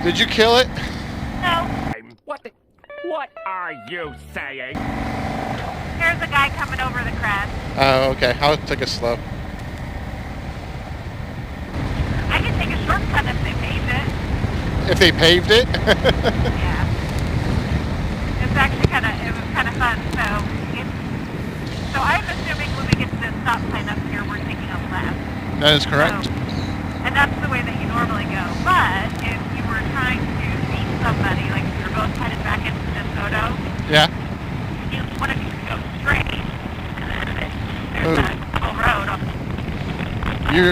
Did you kill it? No. What are you saying? There's a guy coming over the crest. Oh, okay. I'll take it slow. I can take a shortcut if they paved it. If they paved it? Yeah. It's actually it was kind of fun. So I'm assuming when we get to this stop sign up here, we're taking a left. That is correct. So, and that's the way that you normally go. But if you were trying to meet somebody, like if you're both headed back into this Moto, Yeah. you one of you could go straight, and then there's that little road on the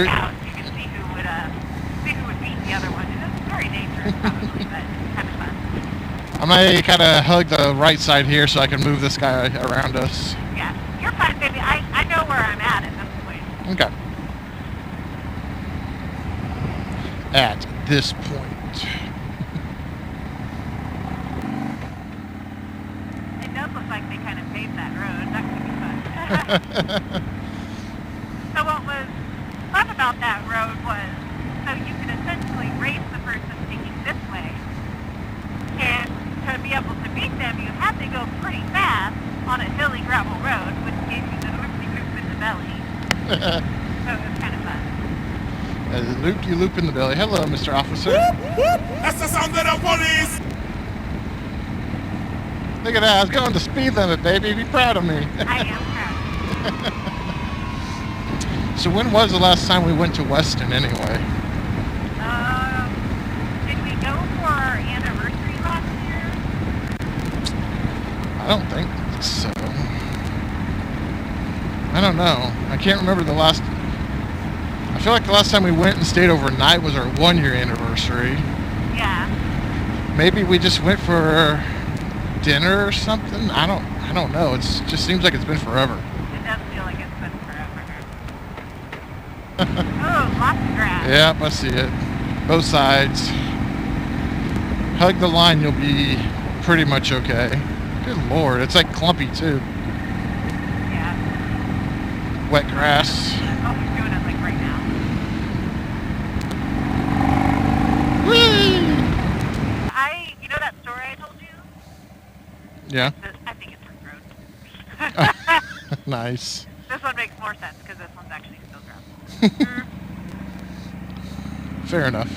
out. You can see who would beat the other one. It's very dangerous, probably, but kind of fun. I may kind of hug the right side here so I can move this guy around us. Yeah, you're fine, baby. I know where I'm at this point. Okay. At this point. It does look like they kind of paved that road. That could be fun. So what was fun about that road was, so you could essentially race the person taking this way, and to be able to beat them, you had to go pretty fast on a hilly gravel road, which gave you the loop-de-loop in the belly. So it was kind of fun. Loop-de-loop in the belly. Hello, Mr. Officer. That's the sound of the police! Look at that. I was going the speed limit, baby. Be proud of me. I am proud. So when was the last time we went to Weston anyway? Did we go for our anniversary last year? I don't think so. I don't know. I can't remember the last... I feel like the last time we went and stayed overnight was our 1-year anniversary. Yeah. Maybe we just went for dinner or something. I don't know. It just seems like it's been forever. It does feel like it's been forever. Oh, lots of grass. Yep, I see it. Both sides. Hug the line, you'll be pretty much okay. Good Lord, it's like clumpy too. Yeah. Wet grass. Oh, he's doing it like right now. Whee! You know that story I told you? Yeah. I think it's Road. Nice. This one makes more sense because this one's actually still gravel. Fair enough.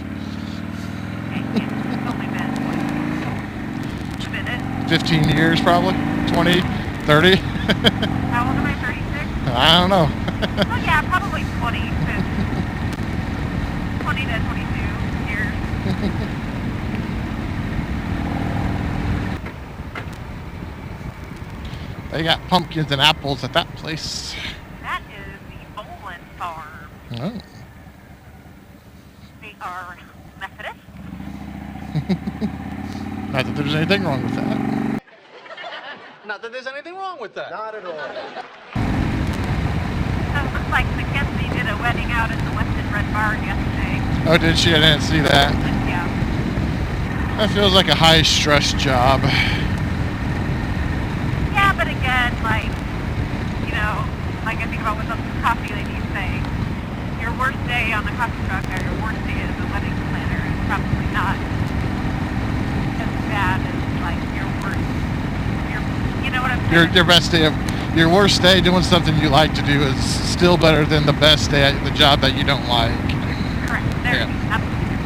Okay, yeah, it's only been, what, a minute? 15 years probably? 20? 30? How old am I, 36? I don't know. Well, yeah, probably 20 to 22 years. They got pumpkins and apples at that place. That is the Olin Farm. Oh. They are Methodist. Not that there's anything wrong with that. Not that there's anything wrong with that. Not at all. So it looks like Mackenzie did a wedding out at the Weston Red Barn yesterday. Oh, did she? I didn't see that. Yeah. That feels like a high-stress job. Yeah, but again, like, you know, like I think about what the coffee ladies say. Your worst day on the coffee truck or your worst day as a wedding planner is probably not as bad as, like, your worst, you know what I'm saying? Your best day of... Your worst day doing something you like to do is still better than the best day at the job that you don't like. Correct. There Yeah. you go. Absolutely.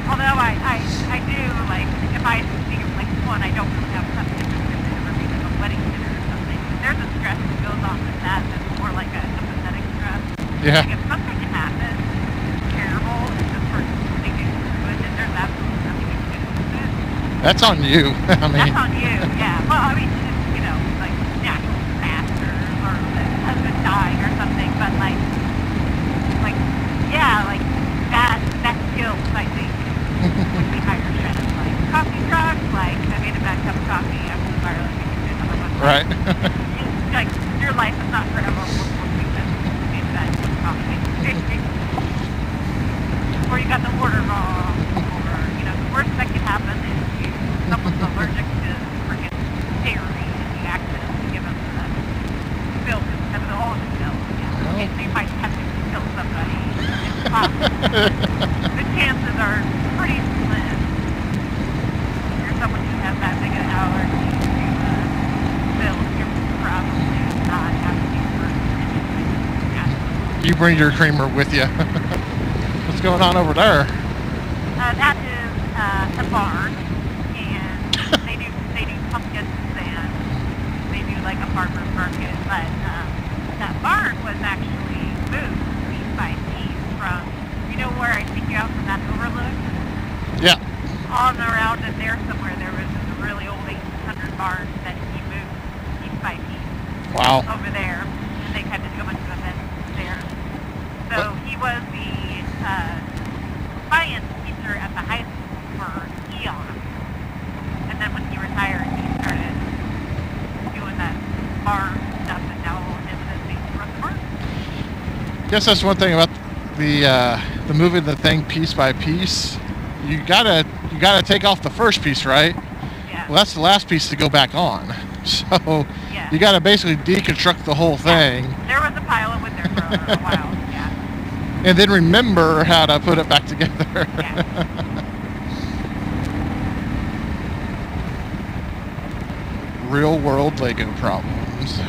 Although I do, like, if I think of, like, one, I don't really have something to ever be like a wedding dinner or something. There's a stress that goes on with that that's more like a empathetic stress. Yeah. Like, if something happens terrible and this person's thinking through it, and there's absolutely nothing you can do with it. That's on you. I mean... That's on you, yeah. Well, I mean, it's, you know, like natural disasters or a husband dying or something, but yeah, like that kills, I think, would be higher stress. Like coffee trucks, like I made a bad cup of coffee after the fire, like we can do another one. Right. Like your life is not forever. Maybe that cup of coffee. Or you got the order wrong, or you know, the worst that could happen is someone's allergic to freaking dairy and you accidentally give them the they might technically kill somebody. It's possible. The chances are pretty slim. If you're someone who has that big an allergy to Bilt, you're probably not having for anything. You bring your creamer with you. What's going on over there? That is a barn, and they do pumpkins and they do like a farmer's market. But that barn was actually moved piece by piece from, you know where I take you out from that overlook? Yeah. On around in there somewhere, there was this really old 1800 barn that he moved piece by piece. Wow. Over there, and they had to do a bunch of events there. So he was the science teacher at the high school for eons. And then when he retired, he started doing that barn stuff, and now him and his mates run the barn. Guess that's one thing about the moving the thing piece by piece. You gotta take off the first piece, right? Yeah. Well, that's the last piece to go back on. So Yeah. you gotta basically deconstruct the whole thing. There was a pile of wood there for a while. Yeah. And then remember how to put it back together. Yeah. Real world Lego problems.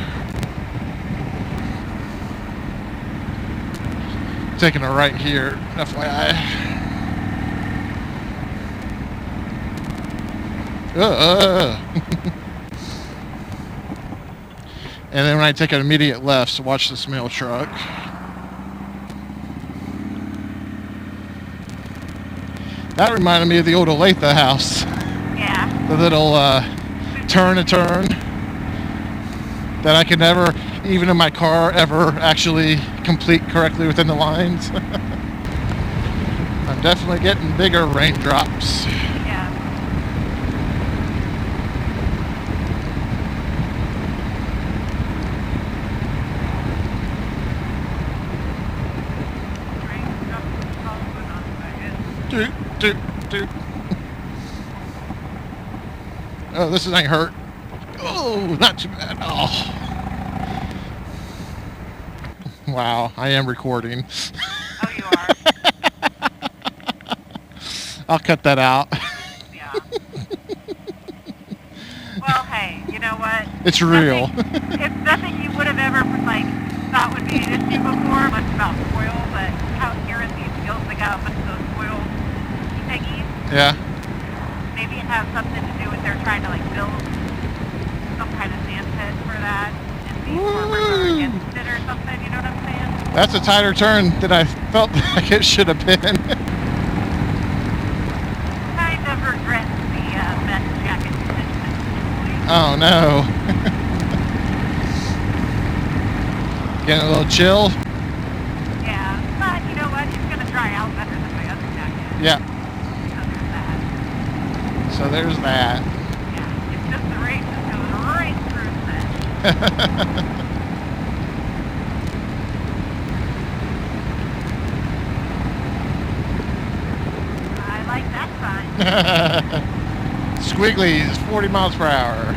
Taking a right here, FYI. And then when I take an immediate left, so watch this mail truck. That reminded me of the old Olathe house. Yeah. The little turn that I could never, even in my car, ever actually complete correctly within the lines. I'm definitely getting bigger raindrops. Yeah. Doot, doot, doot. Oh, this ain't hurt. Oh, not too bad. Oh. Wow, I am recording. Oh, you are? I'll cut that out. Yeah. Well, hey, you know what? It's real. It's nothing you would have ever, like, thought would be an issue before, much about foil, but out here in these fields, they got a bunch of those foil piggies. Yeah. Maybe it has something to do with they're trying to, like, build some kind of sand pit for that, and these farmers are against it or something, you know what I'm saying? That's a tighter turn than I felt like it should have been. Kind of regret the vest jacket decision. Oh no. Getting a little chill? Yeah, but you know what? It's going to dry out better than my other jacket. Yeah. So there's that. So there's that. Yeah, it's just the rain just goes right through that. I like that sign. Squigglies, 40 miles per hour.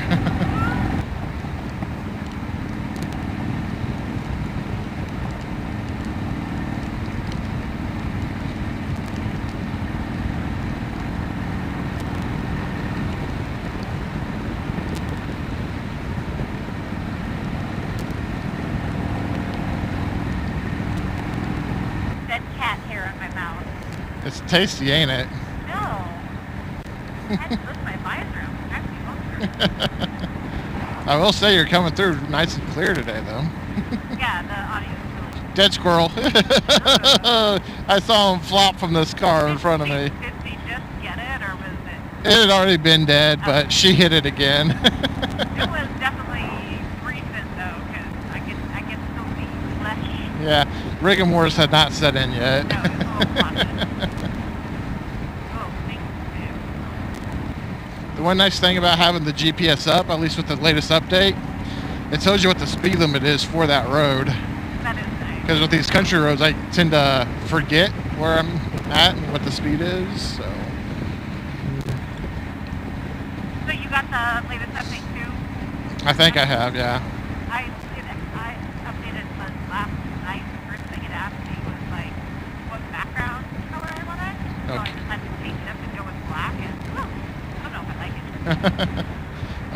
Dead cat hair in my mouth. It's tasty, ain't it? No. I had to lift my visor up. It's actually closer. I will say you're coming through nice and clear today, though. Yeah, the audio's really Dead squirrel. I saw him flop from this car in front of me. Did we just get it, or was it? It had already been dead, but she hit it again. It was definitely recent, though, because I can still see flesh. Yeah, rigor mortis had not set in yet. No, it's a little fluffy. Oh, thank you. The one nice thing about having the GPS up, at least with the latest update, it tells you what the speed limit is for that road. That is nice. Because with these country roads, I tend to forget where I'm at and what the speed is. So You got the latest update too? I think I have, yeah. I updated last night.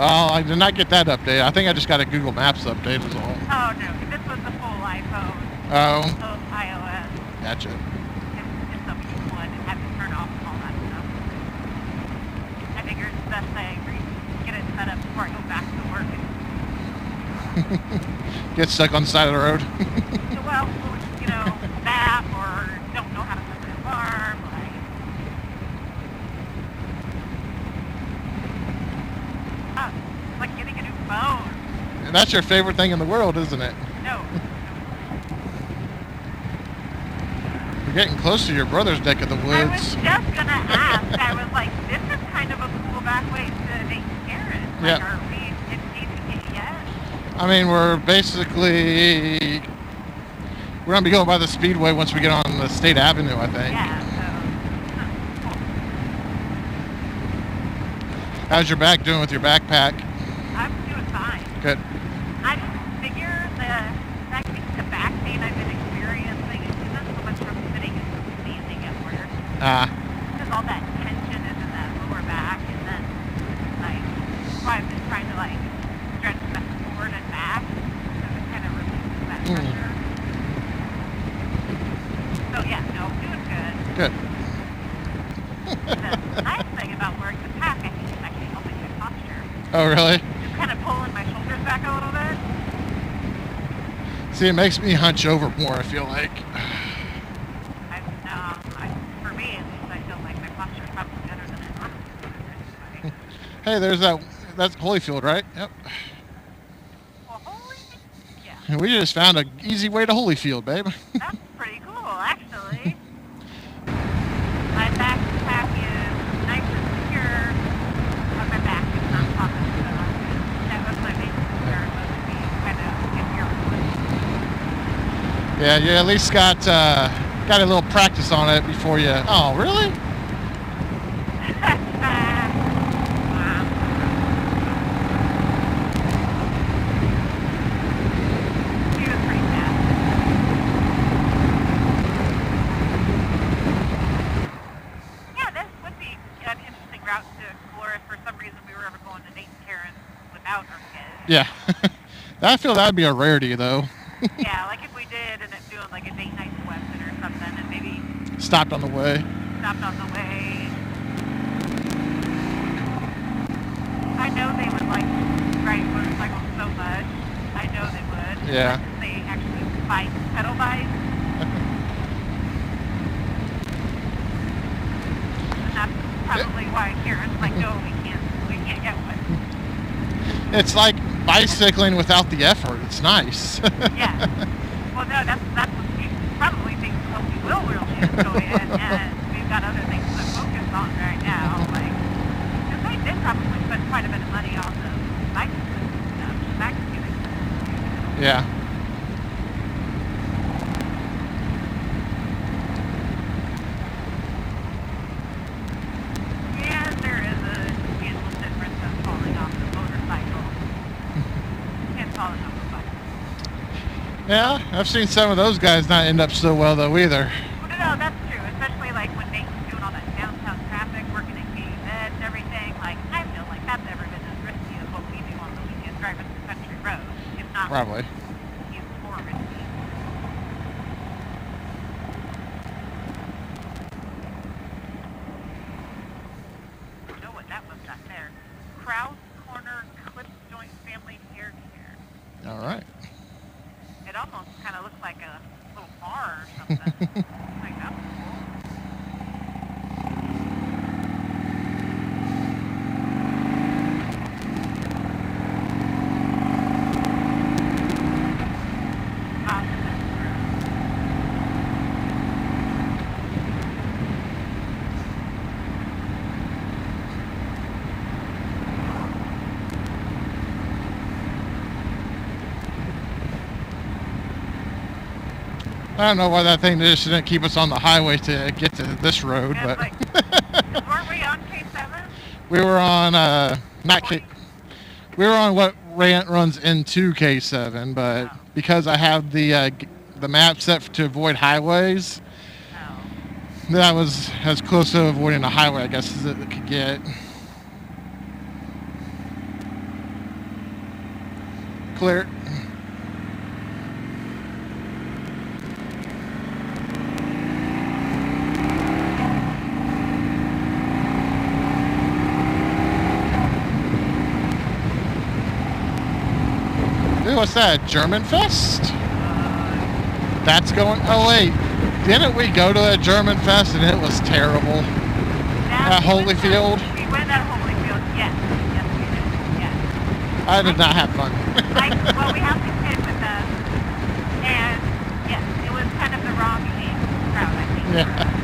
Oh, I did not get that update. I think I just got a Google Maps update is all. Oh no, this was the full iPhone. Oh, Of iOS. gotcha. It's the one and have to turn off all that stuff. I figured it's the best thing get it set up before I go back to work. Get stuck on the side of the road. Well, you know, that or don't know how to set the alarm, like getting a new phone. And that's your favorite thing in the world, isn't it? No. You're getting close to your brother's neck of the I was woods. just gonna ask. I was like, this is kind of a cool back way to Nate Karen. Like, Yeah. are we in it yet? I mean, we're gonna be going by the speedway once we get on the State Avenue, I think. Yeah, so. How's your back doing with your backpack? I'm doing fine. Good. I just figure the back pain I've been experiencing isn't so much from sitting and standing at work. Because all that tension is in that lower back, and then like I've been trying to like stretch back forward and back, because it kind of releases that pressure. So yeah, no, doing good. Good. The nice thing about wearing the pack, I think, is actually helping my posture. Oh, really? Just kind of pulling my shoulders back a little bit. See, it makes me hunch over more, I feel like. For me, at least, I feel like my posture is probably better than it normally is. Hey, that's Holyfield, right? Yep. Well, holy, yeah, And we just found an easy way to Holyfield, babe. that's pretty cool, actually. My backpack is nice and secure on my back. It's not popping, so that was my main concern, was to be kind of secure. Yeah, you at least got a little practice on it before you. Oh, really? She was pretty fast. Yeah, this would be an interesting route to explore if for some reason we were ever going to Nate and Karen without our kids. Yeah. I feel that'd be a rarity, though. Yeah, like if we did and it's doing like a date night to Weston or something and maybe Stopped on the way. stopped on the way. I know they would like ride motorcycles so much. I know they would. Yeah. Unless they actually bike, pedal bikes. And that's probably why Karen's like, no, we can't get one. It's like bicycling without the effort. It's nice. Yeah. Well, no, that's what she probably thinks what we will really enjoy it, and we've got other things to focus on right now. Like, because they did probably spend quite a bit of money on the bike stuff. Back to it. Yeah. And there is a handful difference of falling off the motorcycle and falling off the bike. Yeah, I've seen some of those guys not end up so well, though, either. Well, no, that's true. Especially like when Nate's doing all that downtown traffic, working at KZ and everything. Like, I feel like that's never been as risky as what we do on the weekend driving the country road. If not, Probably. even more risky. You know what that was back there? Krause Corner Clip Joint Family Hair Care. All right. It almost kind of looks like a little bar or something. Like, that's cool. I don't know why that thing just didn't keep us on the highway to get to this road, Yeah, but like, weren't we on K7? we were on not K. We were on what runs into K7, but because I have the map set to avoid highways, No. that was as close to avoiding a highway, I guess, as it could get. Clear. Ooh, what's that? German Fest? That's going. Oh wait, didn't we go to a German Fest and it was terrible? At Holyfield. We went at Holyfield. Yes, yes, we did. Yes. I did not have fun. Well, we have the kid with us, and yes, it was kind of the wrong age crowd, I think. Yeah.